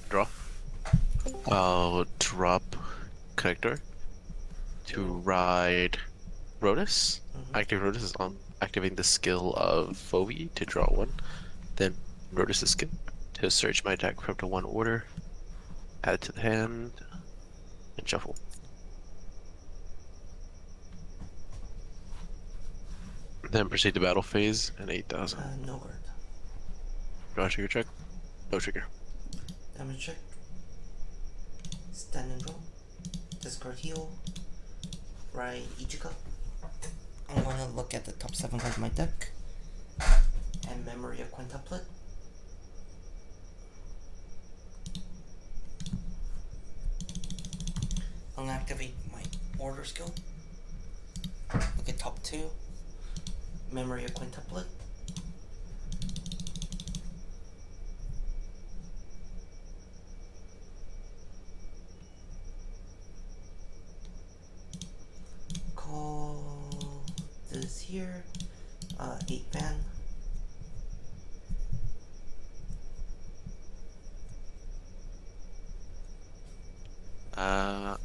Draw. I'll drop Connector to ride Rotus. Active Rotus is on activating the skill of Fovi to draw one. Then Rotus' skill to search my deck from the one order, add it to the hand, and shuffle. Then proceed to battle phase and 8,000. No guard. Draw trigger check. No trigger. Damage check. Stand and draw. Discard heal. Right, Ichika. I'm going to look at the top 7 cards of my deck. And Memory of Quintuplet. I'm going to activate my order skill. Look at top 2. Memory of Quintuplet. Call this here. 8 van.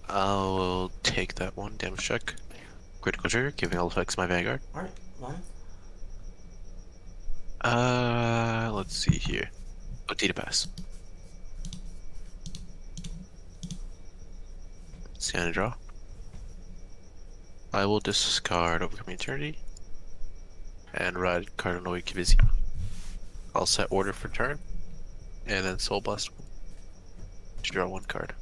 I'll take that one damage check. Critical trigger, giving all effects my Vanguard. Alright, 1. Let's see here. OT to pass. Stand and draw. I will discard Overcoming Eternity and ride Cardinal Kivizzi. I'll set order for turn and then Soul Blast to draw 1 card.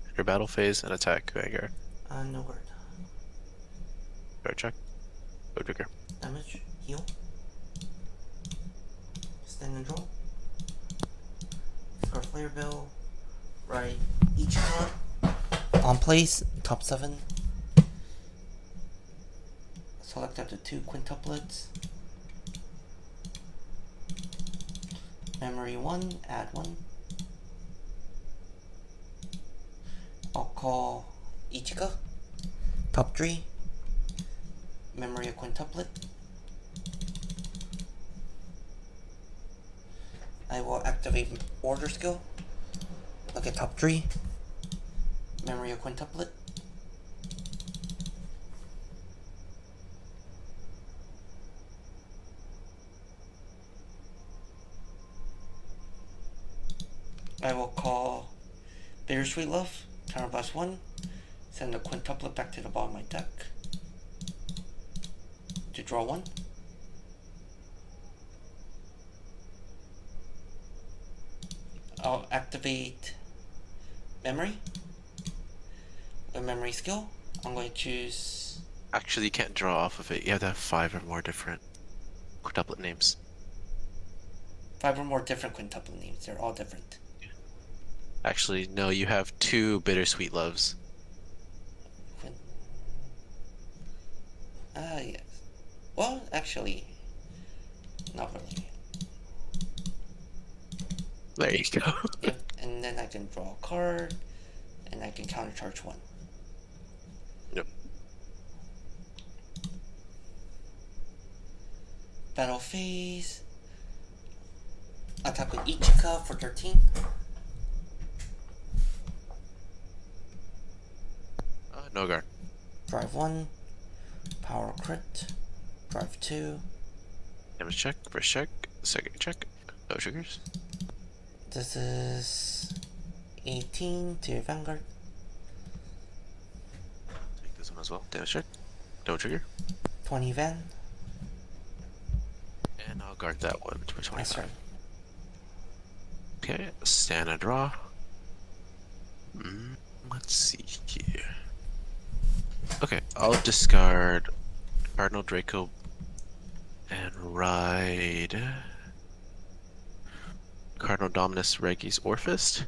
Enter battle phase and attack Vanguard. No guard. Guard check. No trigger. Damage. Heal. Stand and draw. Scar Flare Bill. Right. Each card. On place. Top 7. Select up to 2 quintuplets. Memory 1. Add 1. I'll call Ichika. Top 3. Memory of Quintuplet. I will activate order skill. Look at top 3. Memory of Quintuplet. I will call Bittersweet Love. Counterblast 1. Send the quintuplet back to the bottom of my deck. To draw 1. I'll activate Memory. With Memory skill, I'm going to choose... Actually, you can't draw off of it. You have to have 5 or more different quintuplet names. 5 or more different quintuplet names. They're all different. Actually, no, you have 2 Bittersweet Loves. Yes. Well, actually, not really. There you go. And then I can draw a card, and I can countercharge 1. Yep. Battle phase. Attack with Ichika for 13. No guard. Drive 1. Power crit. Drive 2. Damage check, first check, second check. No triggers. This is 18 to Vanguard. Take this one as well. Damage check. No trigger. 20 Van. And I'll guard that one for 25. That's right. Okay, stand and draw. Let's see here. Okay, I'll discard Cardinal Draco and ride Cardinal Dominus Regis Orfist.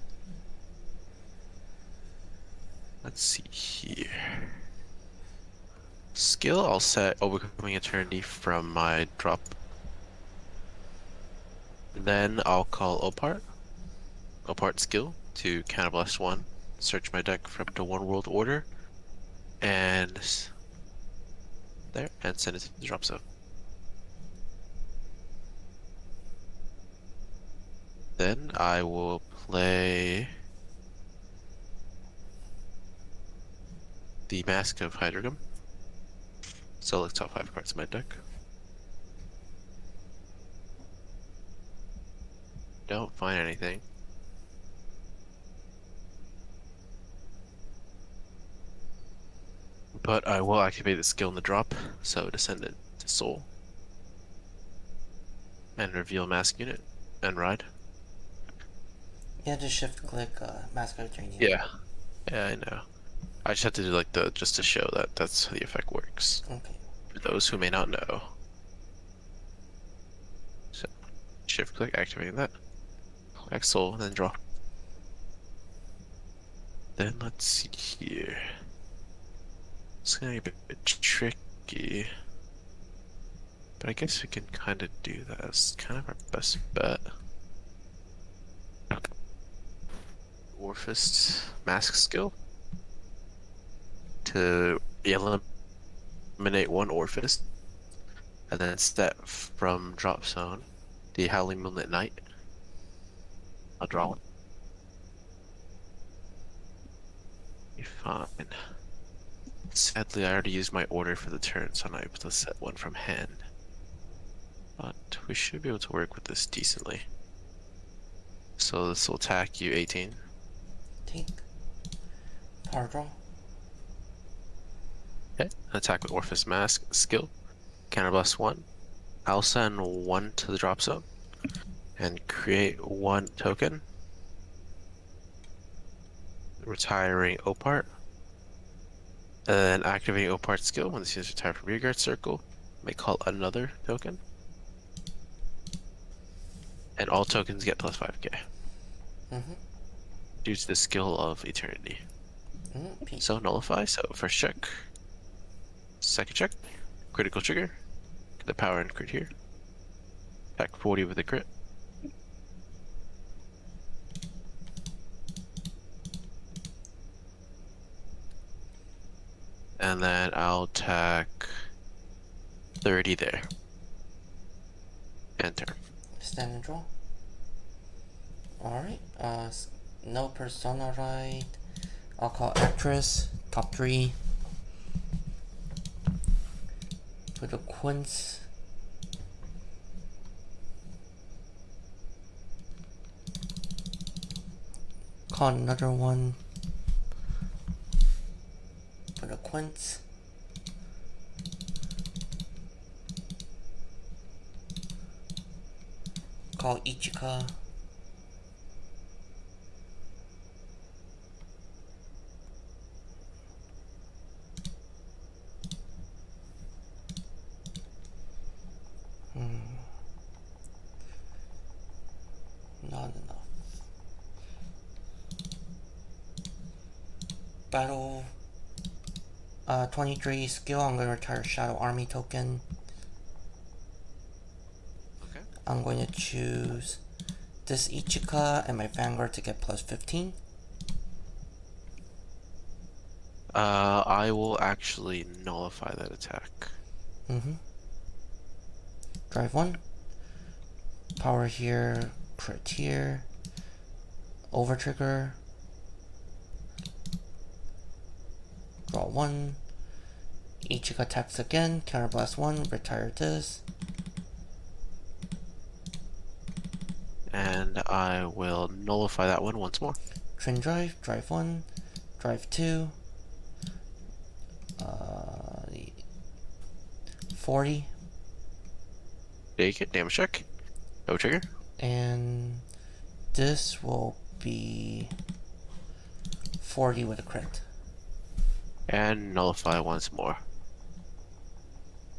Let's see here. Skill, I'll set Overcoming Eternity from my drop. Then I'll call Opart. Opart skill to Counterblast 1. Search my deck from to one world order. And there, and send it to the drop zone. Then I will play the Mask of Hydrogum. Select top 5 cards in my deck. Don't find anything. But I will activate the skill in the drop, so Descendant to Soul. And reveal Mask Unit, and ride. Yeah, just shift click Mask of Training. Yeah, yeah, I know. I just have to do like just to show that that's how the effect works. Okay. For those who may not know. So, shift click, activating that. X Soul, then draw. Then let's see here. It's gonna be a bit tricky. But I guess we can kind of do that as kind of our best bet. Orfist Masque skill to eliminate one Orfist, and then set from drop zone the Howling Moonlit Knight. I'll draw one. Fine. Sadly, I already used my order for the turn, so I'm not able to set one from hand. But we should be able to work with this decently. So this will attack you 18. Take. Power draw. Okay. Attack with Orfist Masque skill. Counterblast 1. I'll send 1 to the drop zone and create 1 token. Retiring Opart. And then activating Opart skill when this is retired from rearguard circle. May call another token. And all tokens get plus 5k. Due to the skill of Eternity. So nullify, so first check. Second check. Critical trigger. Get the power and crit here. Attack 40 with a crit. And then I'll attack 30 there. Enter. Stand and draw. Alright, no persona right. I'll call actress, top 3. Put a Quints. Call another one. Put a Quints. Call Ichika. Not enough. Battle 23 skill. I'm going to retire Shadow Army token. Okay. I'm going to choose this Ichika and my Vanguard to get plus 15. I will actually nullify that attack. Drive 1. Power here. Crit here. Over trigger. Draw 1. Ichika attacks again. Counterblast 1. Retire this. And I will nullify that one once more. Twin drive. Drive 1. Drive 2. 40. Take it, damage check. No trigger. And this will be 40 with a crit. And nullify once more.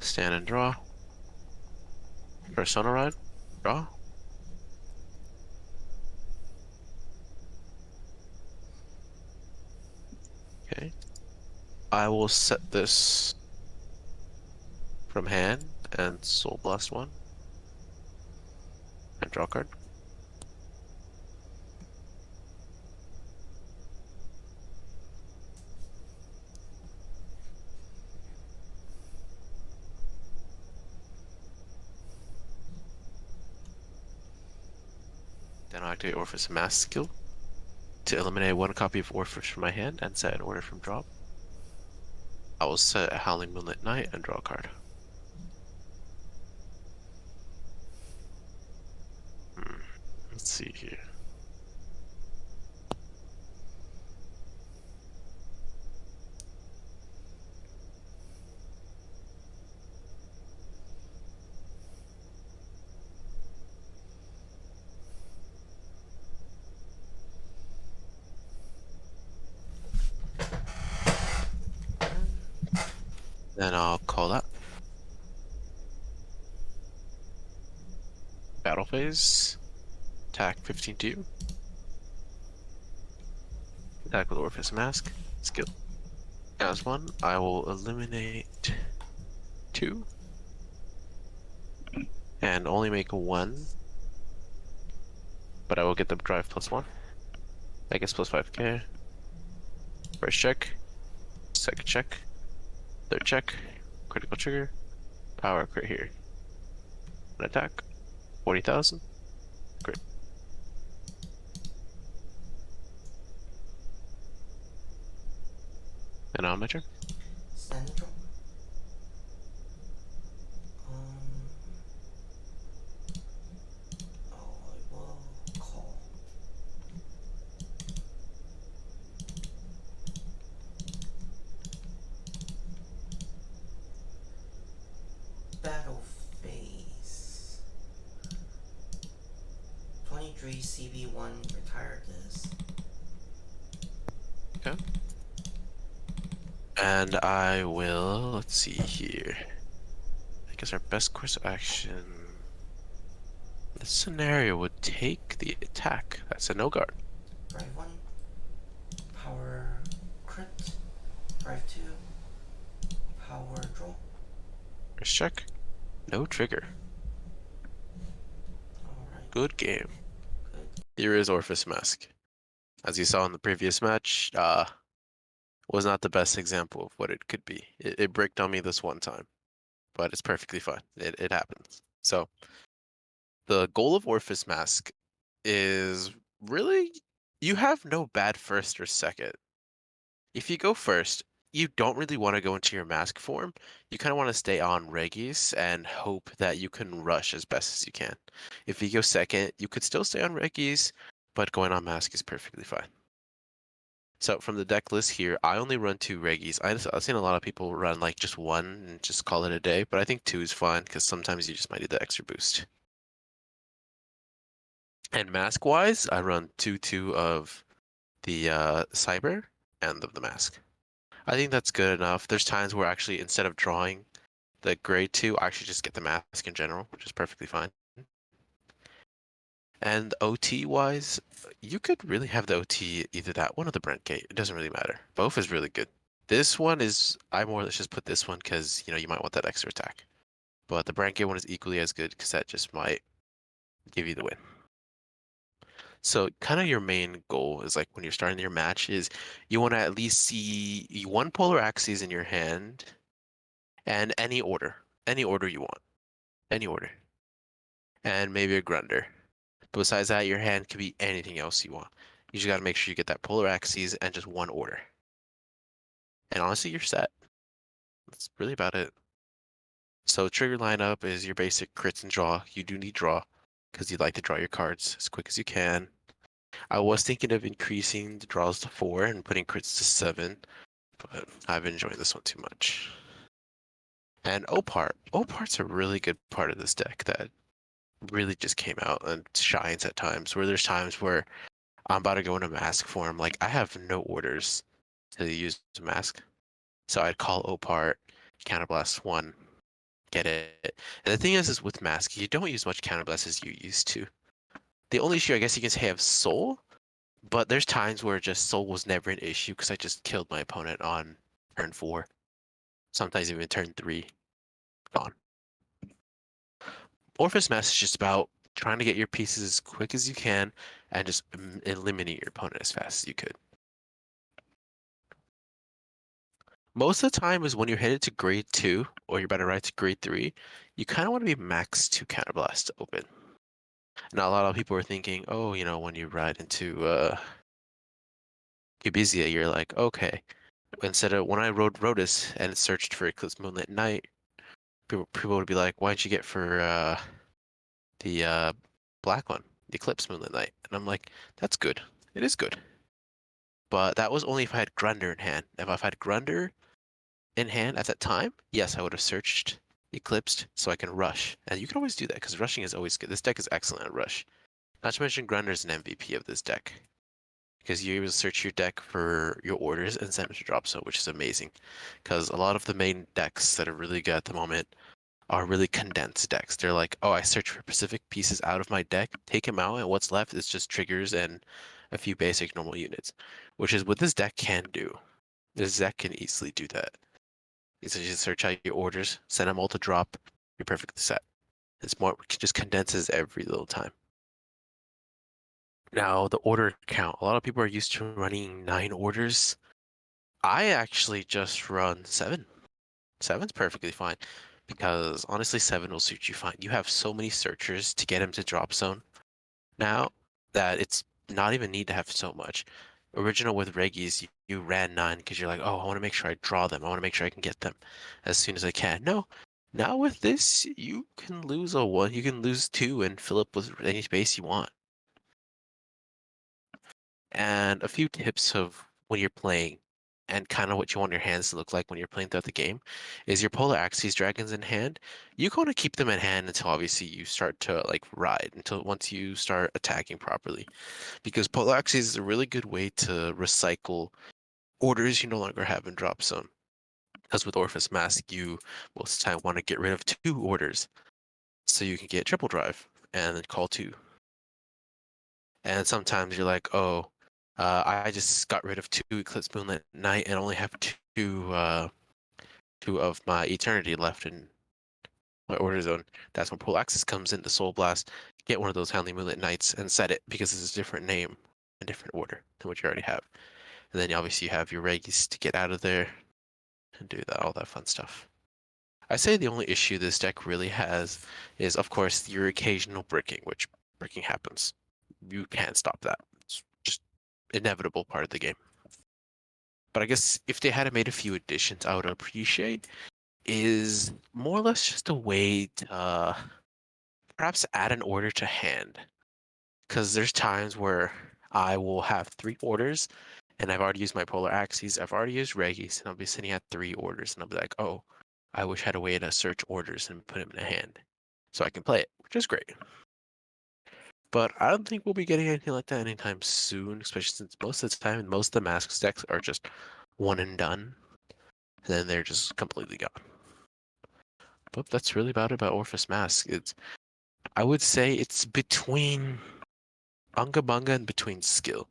Stand and draw. Persona ride. Draw. Okay. I will set this from hand and Soul Blast 1. And draw a card. Then I'll activate Orfist Masque skill to eliminate one copy of Orfist from my hand and set an order from drop. I will set a Howling Moonlit Night and draw a card. Let's see here. Then I'll call that. Battle phase. Attack 15-2. Attack with Orfist Masque. Skill. As one, I will eliminate 2. And only make 1. But I will get the drive +1. I guess plus 5k. First check. Second check. Third check. Critical trigger. Power crit here. An attack. 40,000. Great. And now my turn. Stand draw. I will call. Battle phase. 23 CB1, retire this. Okay. And I will, let's see here. I guess our best course of action. This scenario would take the attack. That's a no guard. Drive 1. Power crit. Drive 2. Power draw. First check. No trigger. Alright. Good game. Good. Here is Orfist Masque. As you saw in the previous match, was not the best example of what it could be. It bricked on me this one time, but it's perfectly fine. It happens. So the goal of Orfist Masque is really you have no bad first or second. If you go first, you don't really want to go into your mask form. You kind of want to stay on Regis and hope that you can rush as best as you can. If you go second, you could still stay on Regis, but going on mask is perfectly fine. So from the deck list here, I only run 2 Regis. I've seen a lot of people run like just 1 and just call it a day, but I think 2 is fine because sometimes you just might need the extra boost. And mask-wise, I run 2 of the Cyber and of the mask. I think that's good enough. There's times where actually instead of drawing the grade 2, I actually just get the mask in general, which is perfectly fine. And OT wise, you could really have the OT either that one or the Brent Gate. It doesn't really matter. Both is really good. This one is, I more or less just put this one because, you know, you might want that extra attack. But the Brent Gate one is equally as good because that just might give you the win. So kind of your main goal is like when you're starting your match is you want to at least see 1 polar axis in your hand and any order you want, any order, and maybe a Grunder. But besides that, your hand could be anything else you want. You just got to make sure you get that polar axes and just 1 order. And honestly, you're set. That's really about it. So trigger lineup is your basic crits and draw. You do need draw because you'd like to draw your cards as quick as you can. I was thinking of increasing the draws to 4 and putting crits to 7, but I've enjoyed this one too much. And Opart. Opart's a really good part of this deck that really just came out and shines at times, where there's times where I'm about to go into mask form. Like, I have no orders to use mask. So I'd call Opart, counterblast 1, get it. And the thing is with mask, you don't use much counterblast as you used to. The only issue I guess you can say I have Soul, but there's times where just Soul was never an issue because I just killed my opponent on turn 4. Sometimes even turn 3. Gone. Orfist Masque is just about trying to get your pieces as quick as you can and just eliminate your opponent as fast as you could. Most of the time is when you're headed to grade 2 or you're about to ride to grade 3, you kind of want to be max 2 counterblast open. Now a lot of people are thinking, oh, when you ride into Cubizia, you're like, okay. Instead of when I rode Rotus and searched for Eclipse Moonlit Night, people would be like, why'd you get for the black one, the Eclipse Moonlit Night? And I'm like, that's good. It is good. But that was only if I had Grunder in hand. If I've had Grunder in hand at that time, yes, I would have searched Eclipsed so I can rush. And you can always do that because rushing is always good. This deck is excellent at rush. Not to mention Grunder's an MVP of this deck because you're able to search your deck for your orders and send them to drop zone, which is amazing. Because a lot of the main decks that are really good at the moment are really condensed decks. They're like, oh, I search for specific pieces out of my deck, take them out, and what's left is just triggers and a few basic normal units, which is what this deck can do. This deck can easily do that. It's just search out your orders, send them all to drop, you're perfectly set. It's more, it just condenses every little time. Now, the order count. A lot of people are used to running 9 orders. I actually just run 7. 7's perfectly fine because honestly, 7 will suit you fine. You have so many searchers to get him to drop zone now that it's not even need to have so much. Original with Reggies, you ran 9 because you're like, oh, I want to make sure I draw them. I want to make sure I can get them as soon as I can. No, now with this, you can lose a 1, you can lose 2 and fill up with any space you want. And a few tips of when you're playing and kind of what you want your hands to look like when you're playing throughout the game is your Polar Axes dragons in hand. You want to keep them in hand until obviously you start to like ride until once you start attacking properly. Because Polar Axes is a really good way to recycle orders you no longer have in drop zone. Because with Orfist Masque, you most of the time want to get rid of 2 orders so you can get triple drive and then call 2. And sometimes you're like, oh, I just got rid of 2 Eclipse Moonlit Night and only have 2 of my Eternity left in my order zone. That's when Pole Axis comes into Soul Blast, get one of those Houndly Moonlit Knights and set it because it's a different name, a different order than what you already have. And then obviously you have your Reggies to get out of there and do that, all that fun stuff. I say the only issue this deck really has is, of course, your occasional bricking, which bricking happens. You can't stop that. It's just inevitable part of the game. But I guess if they had made a few additions, I would appreciate is more or less just a way to perhaps add an order to hand. Because there's times where I will have 3 orders and I've already used my Polar Axes, I've already used Reggies, and I'll be sitting at 3 orders and I'll be like, oh, I wish I had a way to search orders and put them in a hand so I can play it, which is great. But I don't think we'll be getting anything like that anytime soon, especially since most of the time, most of the Masks decks are just one and done, and then they're just completely gone. But that's really about it about Orfist Masque. I would say it's between Unga Bunga and between skill.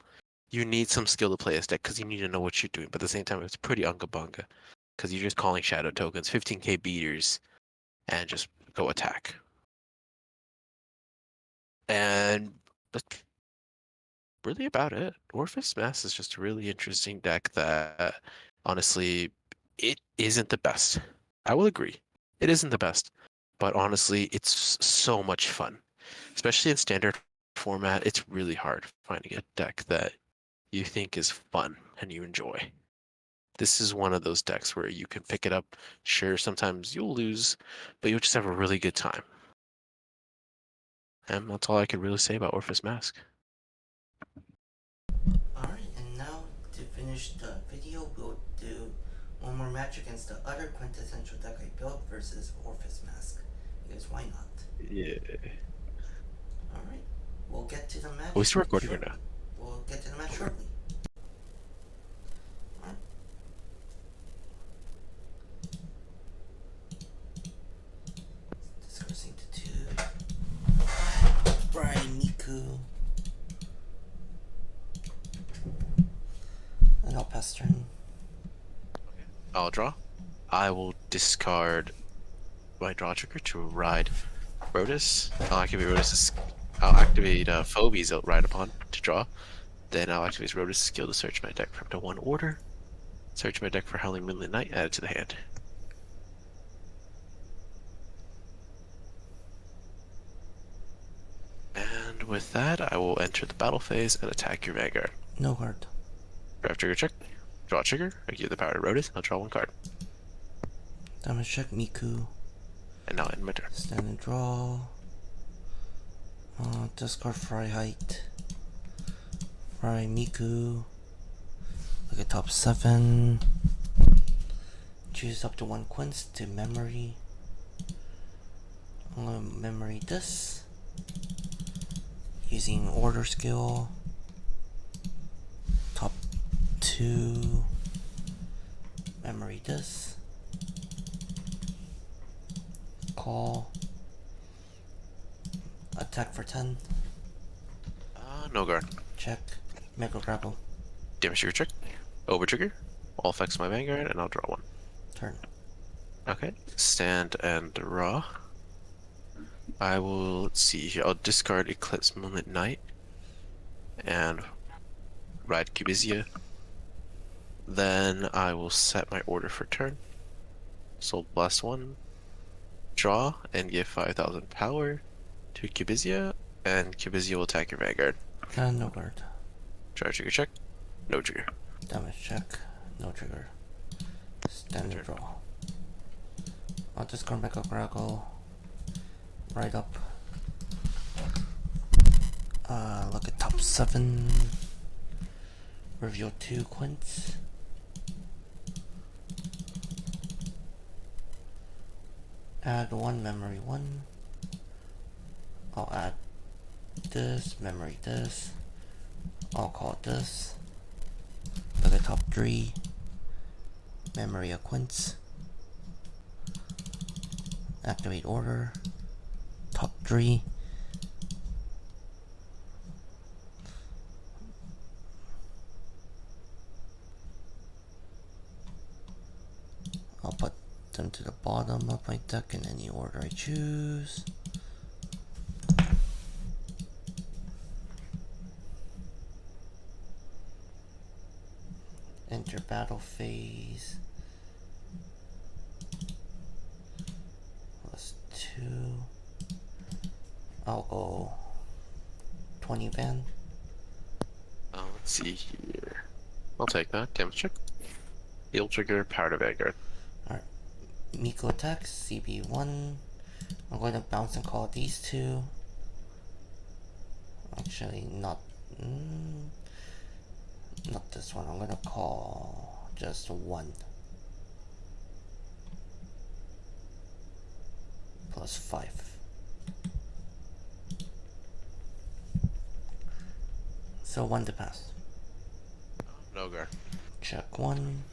You need some skill to play this deck because you need to know what you're doing, but at the same time, it's pretty Unga Bunga because you're just calling shadow tokens, 15k beaters, and just go attack. And that's really about it. Orfist Masque is just a really interesting deck that, honestly, it isn't the best. I will agree. It isn't the best. But honestly, it's so much fun. Especially in standard format, it's really hard finding a deck that you think is fun and you enjoy. This is one of those decks where you can pick it up. Sure, sometimes you'll lose, but you'll just have a really good time. And that's all I could really say about Orfist Masque. Alright, and now to finish the video, we'll do one more match against the other quintessential deck I built versus Orfist Masque. Because why not? Yeah. Alright, we'll get to the match. Are we still recording or not? We'll get to the match shortly. Alright. Discussing to 2. Brian Miku. And I'll pass turn. I'll draw. I will discard my draw trigger to ride Rotus. I'll activate Rotus. I'll activate Phobe's ride upon to draw. Then I'll activate Rotus' skill to search my deck for up to 1 order. Search my deck for Howling Moonlit Night, add it to the hand. And with that, I will enter the battle phase and attack your Vanguard. No card. Draft trigger check. Draw trigger. I give the power to Rotis. I'll draw one card. Damage check, Miku. And now end my turn. Stand and draw. Discard Fry Height. Fry Miku. Look at top 7. Choose up to 1 Quints to memory. I'm gonna memory this. Using order skill. Top 2. Memory this. Call. Attack for 10. No guard. Check. Mega grapple. Damage trigger check. Over trigger. All affects my Vanguard, and I'll draw one. Turn. Okay. Stand and draw. I will, let's see here. I'll discard Eclipse Moonlit Night and ride Cubizia. Then I will set my order for turn. Soul Blast 1. Draw and give 5,000 power to Cubizia, and Cubizia will attack your Vanguard. No guard. Try trigger check. No trigger. Damage check. No trigger. Stand and draw. I'll discard Mega Grapple. Right up. Look at top 7. Reveal 2 Quints. Add 1 memory 1. I'll add this, memory this. I'll call it this. Look at top 3. Memory of Quints. Activate order. Top 3. I'll put them to the bottom of my deck in any order I choose. Enter battle phase. Plus 2. I'll go 20 van. Let's see here. I'll take that. Damage check. Heal trigger, power to Vanguard. Alright. Miko attacks, CB1. I'm going to bounce and call these 2. Actually, not this one. I'm going to call just 1. Plus 5. So 1 to pass. No guard. Check 1.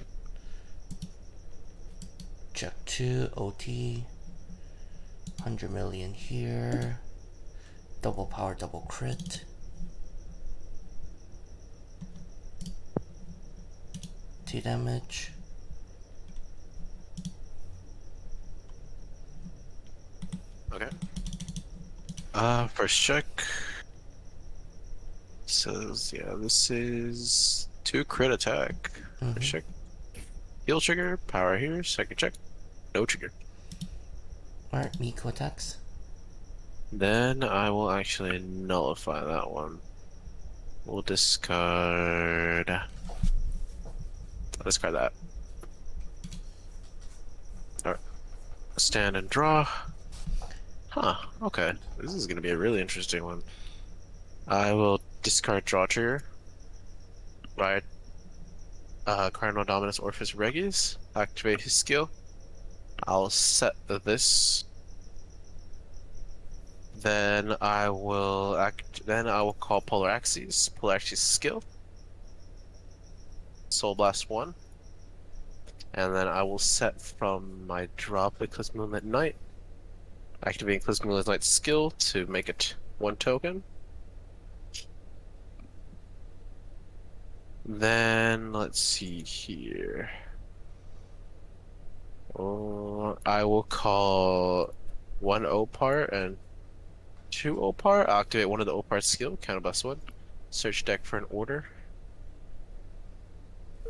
Check 2. OT. 100 million here. Double power, double crit. Two damage. Okay. First check. Says, yeah, this is 2 crit attack. First check. Heal trigger, power here, second check. No trigger. Alright, Miko attacks. Then I will actually nullify that one. We'll discard. I'll discard that. Alright. Stand and draw. Huh, okay. This is gonna be a really interesting one. I will discard draw trigger. Right. Cardinal Dominus Orfist Regis. Activate his skill. I'll set this. Then I will call Polar Axes. Polar Axes skill. Soul Blast 1. And then I will set from my drop Eclipse Moonlit Night. Activating Eclipse Moonlit Night skill to make it 1 token. Then let's see here. I will call 1 Opar and 2 Opar. I'll activate one of the Opar skill, counterblast 1. Search deck for an order.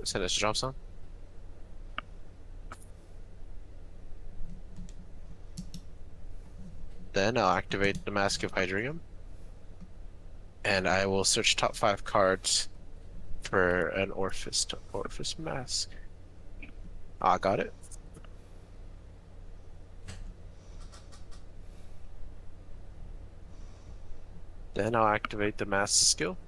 Send it to drop zone. Then I'll activate the Mask of Hydrium. And I will search top 5 cards for an Orfist Masque. I got it. Then I'll activate the Mask skill.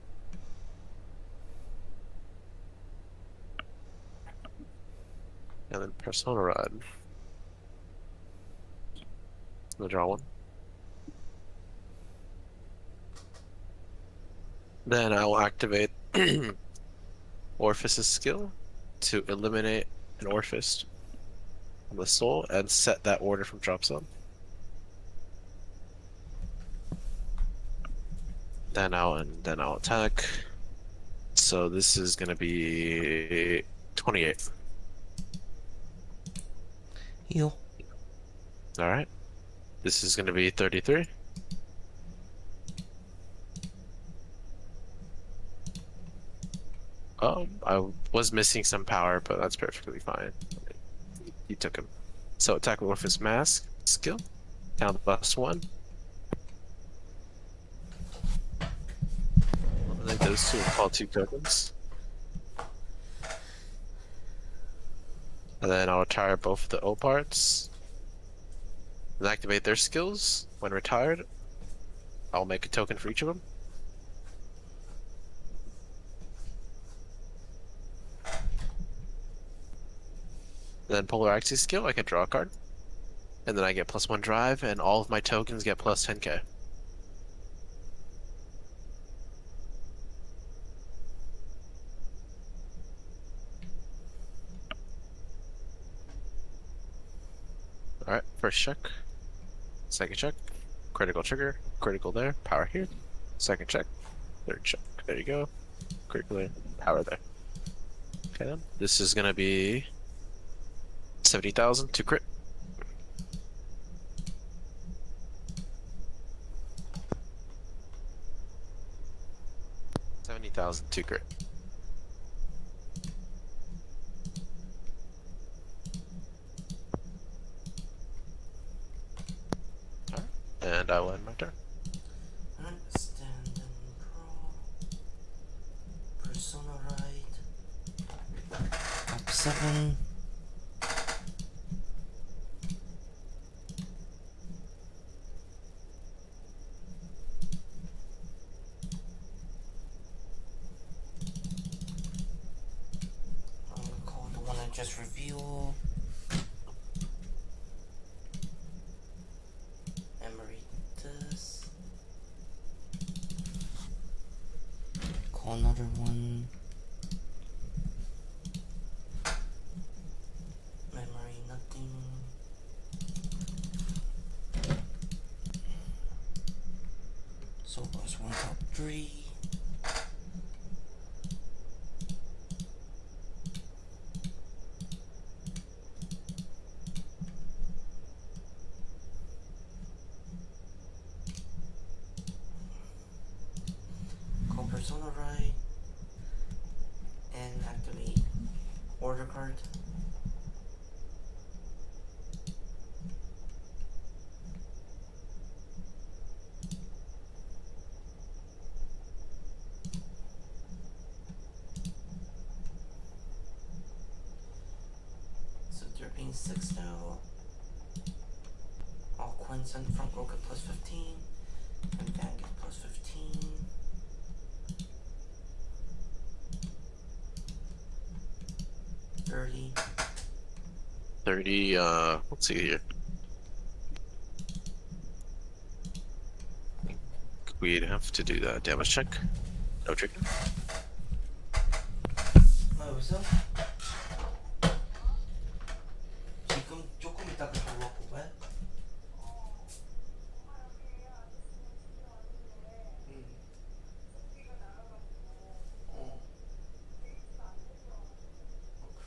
And then Persona Rod. I'll draw one. Then I will activate Orfist's skill to eliminate an Orfist from the soul and set that order from drop zone. Then I'll attack. So this is gonna be 28. Heal. All right. This is gonna be 33. I was missing some power, but that's perfectly fine. He took him. So attack with Orfist Mask skill. Count +1. Eliminate those two and call 2 tokens. And then I'll retire both of the O parts. And activate their skills. When retired, I'll make a token for each of them. And then Polar Axis skill, I can draw a card. And then I get +1 drive, and all of my tokens get plus 10k. Alright, first check. Second check. Critical trigger. Critical there. Power here. Second check. Third check. There you go. Critical there. Power there. Okay then. This is gonna be 70,000 to crit. 70,000 to crit. Alright. And I will end my turn. Alright, stand and draw. Persona Ride. Top 7. I'm gonna call the one I just revealed. Emeritus. Call another one. Memory, nothing. So +1 top 3. Call Persona Ride and activate order card. So they're being 6 now. All Quints and front row get +15. And Van get +15. 30. 30, let's see here. We'd have to do the damage check. No trigger. 여기서 지금 조금 이따가 들어와 보면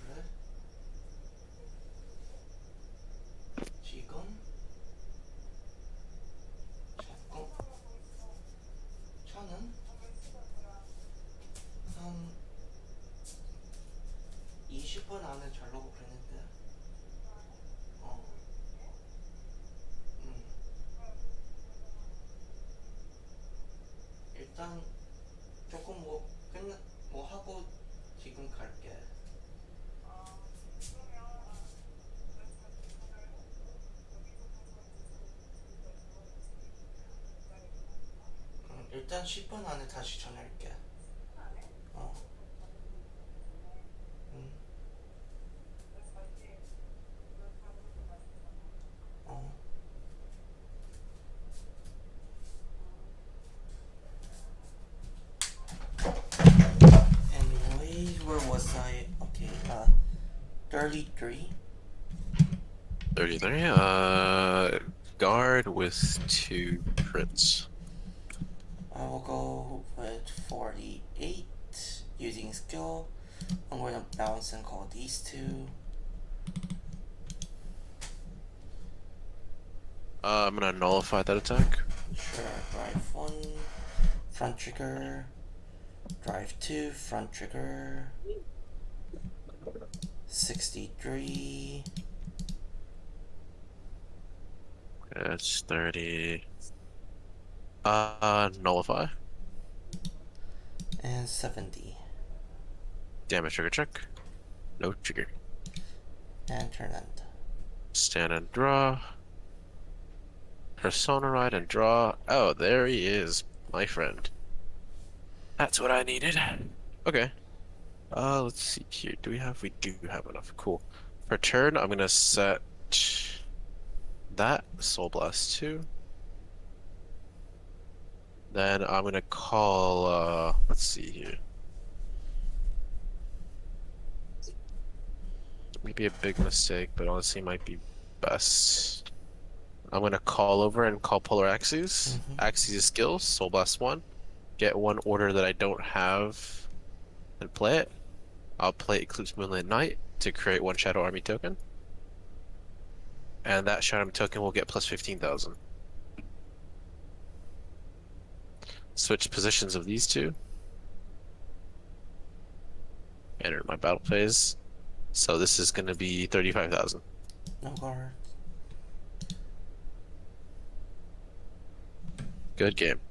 그래? 지금 조금 저는 한 20분 안에 자려고 그랬는데 한 10분 안에 다시 전화할게. 어. 음. 어. Anyways, where was I? Okay, 33. 33. Guard with 2 crits. I will go with 48 using skill. I'm going to bounce and call these two. I'm gonna nullify that attack. Sure, drive 1, front trigger. Drive 2, front trigger. 63. That's 30. Nullify. And 70. Damage trigger check. No trigger. And turn end. Stand and draw. Persona ride and draw. Oh, there he is, my friend. That's what I needed. Okay. Let's see here. We do have enough. Cool. For turn, I'm gonna set that Soul Blast 2. Then I'm gonna call, let's see here. Maybe a big mistake, but honestly might be best. I'm gonna call over and call Polar Axes. Axes skills, Soul Blast 1. Get one order that I don't have and play it. I'll play Eclipse Moonlit Night to create 1 Shadow Army token. And that Shadow Army token will get plus 15,000. Switch positions of these two. Enter my battle phase. So this is going to be 35,000. No guard. Good game.